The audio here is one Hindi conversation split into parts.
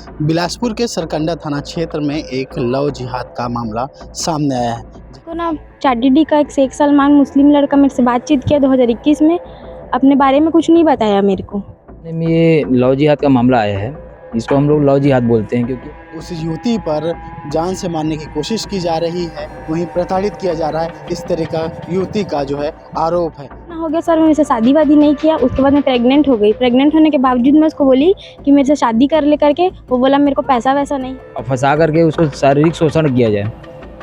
बिलासपुर के सरकंडा थाना क्षेत्र में एक लव जिहाद का मामला सामने आया है। तो ना चाडीडी का एक शेख सलमान मुस्लिम लड़का मेरे से बातचीत किया 2021 में, अपने बारे में कुछ नहीं बताया मेरे को। ये लव जिहाद का मामला आया है, इसको हम लोग लव जिहाद बोलते हैं क्योंकि उस युवती पर जान से मारने की कोशिश की जा रही है, वहीं प्रताड़ित किया जा रहा है, इस तरह का युवती का जो है आरोप है। ना हो गया सर, मेरे से शादी वादी नहीं किया, उसके बाद मैं प्रेग्नेंट हो गई। प्रेग्नेंट होने के बावजूद मैं उसको बोली कि मेरे से शादी कर ले करके, वो बोला मेरे को पैसा वैसा नहीं। अब फंसा करके उसको शारीरिक शोषण किया जाए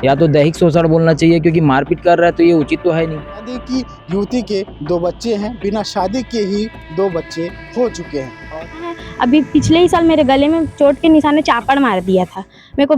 या तो दैहिक शोषण बोलना चाहिए, क्योंकि मारपीट कर रहा है तो ये उचित तो है नहीं। शादी की युवती के 2 बच्चे हैं, बिना शादी के ही 2 बच्चे हो चुके हैं। अभी पिछले ही साल मेरे गले में चोट के निशान ने चापड़ मार दिया था मेरे को।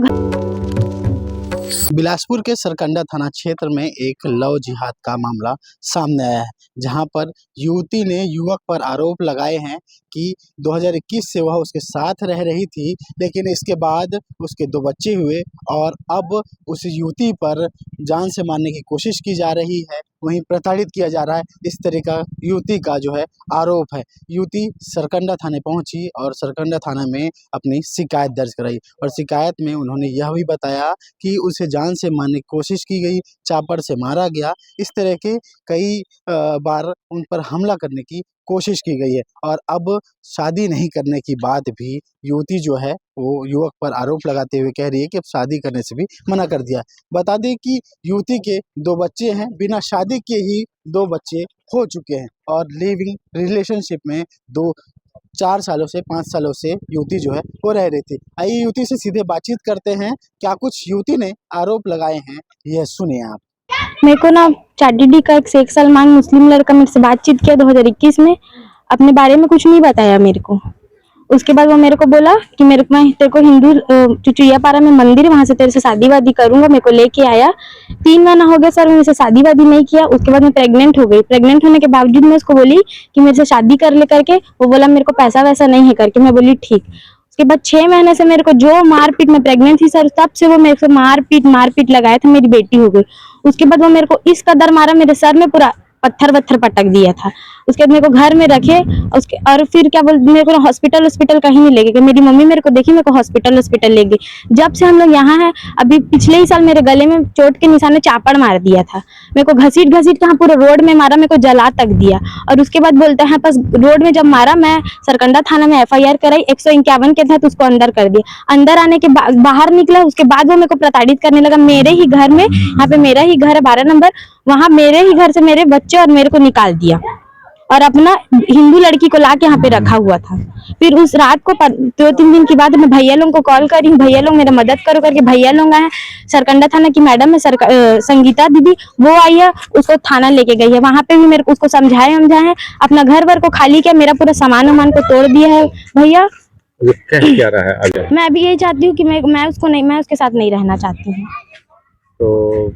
बिलासपुर के सरकंडा थाना क्षेत्र में एक लव जिहाद का मामला सामने आया है, जहां पर युवती ने युवक पर आरोप लगाए हैं कि 2021 से वह उसके साथ रह रही थी, लेकिन इसके बाद उसके 2 बच्चे हुए और अब उस युवती पर जान से मारने की कोशिश की जा रही है, वहीं प्रताड़ित किया जा रहा है, इस तरह का युवती का जो है आरोप है। युवती सरकंडा थाने पहुंची और सरकंडा थाना में अपनी शिकायत दर्ज कराई और शिकायत में उन्होंने यह भी बताया कि उसे जान से मारने की कोशिश की गई, चापड़ से मारा गया, इस तरह के कई बार उन पर हमला करने की कोशिश की गई है और अब शादी नहीं करने की बात भी युवती जो है वो युवक पर आरोप लगाते हुए कह रही है कि अब शादी करने से भी मना कर दिया। बता दें कि युवती के 2 बच्चे हैं, बिना शादी के ही 2 बच्चे हो चुके हैं और लिविंग रिलेशनशिप में 4 सालों से 5 सालों से युवती जो है वो रह रही थी। आइए युवती से सीधे बातचीत करते हैं, क्या कुछ युवती ने आरोप लगाए हैं यह सुनिए आप। मेरे को ना चाडीडी का एक शेख सलमान मुस्लिम लड़का मेरे से बातचीत किया 2021 में, अपने बारे में कुछ नहीं बताया मेरे को। उसके बाद वो मेरे को बोला कि मैं तेरे को हिंदू चुचुयापारा में मंदिर, वहां से तेरे से शादी वादी करूंगा। मेरे को लेके आया, 3 महीना हो गया सर, मेरे से शादी वादी नहीं किया। उसके बाद मैं प्रेग्नेंट हो गई। प्रेग्नेंट होने के बावजूद मैं उसको बोली कि मेरे से शादी कर ले करके, वो बोला मेरे को पैसा वैसा नहीं है करके। मैं बोली ठीक। उसके बाद 6 महीने से मेरे को जो मारपीट, मैं प्रेग्नेंट थी सर, तब से वो मेरे से मारपीट लगाया था। मेरी बेटी हो गई। उसके बाद वो मेरे को इस कदर मारा, मेरे सर में पूरा पत्थर पटक दिया था। उसके बाद मेरे को घर में रखे उसके, और फिर क्या बोल, मेरे को हॉस्पिटल कहीं नहीं लेके गए। मेरी मम्मी मेरे को देखी, मेरे को हॉस्पिटल ले गई। जब से हम लोग यहाँ हैं, अभी पिछले ही साल मेरे गले में चोट के निशान ने चापड़ मार दिया था। मेरे को घसीट के यहाँ पूरे रोड में मारा, मेरे को जला तक दिया। और उसके बाद बोलता है बस रोड में जब मारा, मैं सरकंडा थाना में FIR कराई, 151 के तहत उसको अंदर कर दिया। अंदर आने के बाद बाहर निकला, उसके बाद वो मेरे को प्रताड़ित करने लगा। मेरे ही घर में, यहाँ पे मेरा ही घर है 12 नंबर, वहां मेरे ही घर से मेरे बच्चे और मेरे को निकाल दिया और अपना हिंदू लड़की को लाके यहाँ पे रखा हुआ था। फिर उस रात को 2-3 दिन के बाद मैं भैया लोगों को कॉल करी, भैया लोग मेरा मदद करो करके भैया लोग आए। सरकंडा थाना की मैडम है संगीता दीदी, वो आई है, उसको थाना लेके गई है। वहां पे भी मेरे को उसको समझाए, अपना घर वर को खाली किया, मेरा पूरा सामान वामान को तोड़ दिया है। भैया क्या रहा है आगे? मैं अभी यही चाहती हूँ कि मैं उसके साथ नहीं रहना चाहती हूँ। तो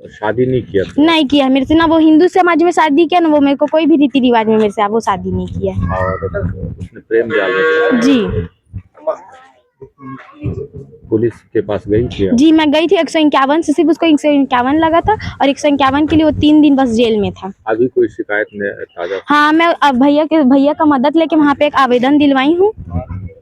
शादी नहीं किया? नहीं किया मेरे से, ना वो हिंदू समाज में शादी किया, ना वो मेरे को कोई भी रीति रिवाज में मेरे से वो शादी नहीं किया। और उसने प्रेम जाल में जी पुलिस के पास गई थी? जी मैं गई थी। 151 से सिर्फ उसको 151 लगा था और 151 के लिए वो 3 दिन बस जेल में था। अभी कोई शिकायत ताजा? हाँ, मैं अब भैया का मदद लेके वहाँ पे एक आवेदन दिलवाई हूँ।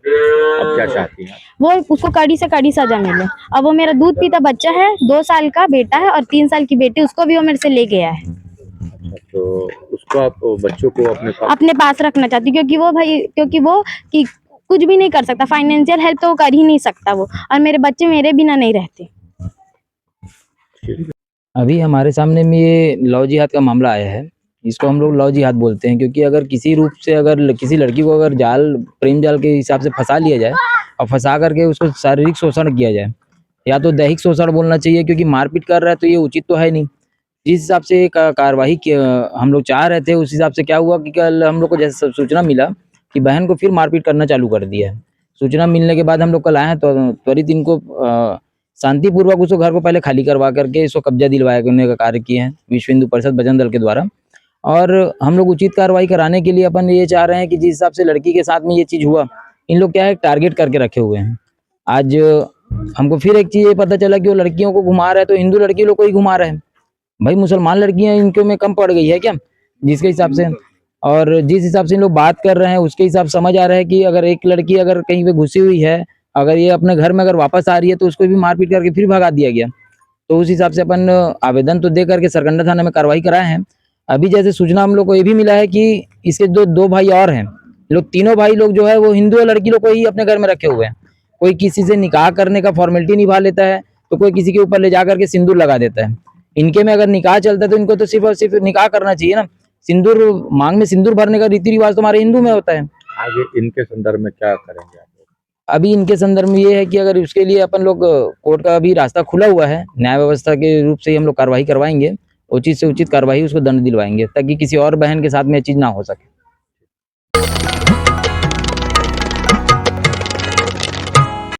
अब क्या चाहती हैं? वो उसको कड़ी से कड़ी सजा मिले। अब वो मेरा दूध पीता बच्चा है, 2 साल का बेटा है और 3 साल की बेटी, उसको भी वो मेरे से ले गया है। अच्छा, तो उसको आप बच्चों को अपने पास रखना चाहती, क्योंकि वो कि कुछ भी नहीं कर सकता, फाइनेंशियल हेल्प तो वो कर ही नहीं सकता वो, और मेरे बच्चे मेरे बिना नहीं रहते। अभी हमारे सामने में ये लव जिहाद का मामला आया है, इसको हम लोग लव जिहाद बोलते हैं क्योंकि अगर किसी रूप से अगर किसी लड़की को अगर प्रेम जाल के हिसाब से फंसा लिया जाए और फंसा करके उसको शारीरिक शोषण किया जाए या तो दैहिक शोषण बोलना चाहिए, क्योंकि मारपीट कर रहा है तो ये उचित तो है नहीं। जिस हिसाब से कार्रवाई हम लोग चाह रहे थे, उस हिसाब से क्या हुआ कि कल हम लोग को जैसे सूचना मिला कि बहन को फिर मारपीट करना चालू कर दिया है। सूचना मिलने के बाद हम लोग कल आए तो त्वरित इनको शांतिपूर्वक उसको घर को पहले खाली करवा करके इसको कब्जा दिलवाने का कार्य किए हैं विश्व हिंदू परिषद बजरंग दल के द्वारा। और हम लोग उचित कार्रवाई कराने के लिए अपन ये चाह रहे हैं कि जिस हिसाब से लड़की के साथ में ये चीज़ हुआ, इन लोग क्या है टारगेट करके रखे हुए हैं। आज हमको फिर एक चीज़ ये पता चला कि वो लड़कियों को घुमा रहा है तो हिंदू लड़की लोग को ही घुमा रहे हैं। भाई मुसलमान लड़कियां इनके में कम पड़ गई है क्या जिसके हिसाब से, और जिस हिसाब से इन लोग बात कर रहे हैं उसके हिसाब समझ आ रहा है कि अगर एक लड़की अगर कहीं पे घुसी हुई है अगर ये अपने घर में अगर वापस आ रही है तो उसको भी मारपीट करके फिर भगा दिया गया। तो उस हिसाब से अपन आवेदन तो दे करके सरकंडा थाना में कार्रवाई कराए हैं। अभी जैसे सूचना हम लोग को ये भी मिला है कि इसके दो भाई और हैं, लोग तीनों भाई लोग जो है वो हिंदू और लड़की लोग को ही अपने घर में रखे हुए हैं। कोई किसी से निकाह करने का फॉर्मेलिटी निभा लेता है तो कोई किसी के ऊपर ले जा करके सिंदूर लगा देता है। इनके में अगर निकाह चलता है तो इनको तो सिर्फ और सिर्फ निकाह करना चाहिए ना। सिंदूर मांग में सिंदूर भरने का रीति रिवाज तो हमारे हिंदू में होता है। आगे इनके संदर्भ में क्या करेंगे आप लोग? अभी इनके संदर्भ में ये है कि अगर उसके लिए अपन लोग कोर्ट का अभी रास्ता खुला हुआ है, न्याय व्यवस्था के रूप से ही हम लोग कार्रवाई करवाएंगे, उचित से उचित कार्रवाई उसको दंड दिलवाएंगे ताकि किसी और बहन के साथ में ये चीज ना हो सके।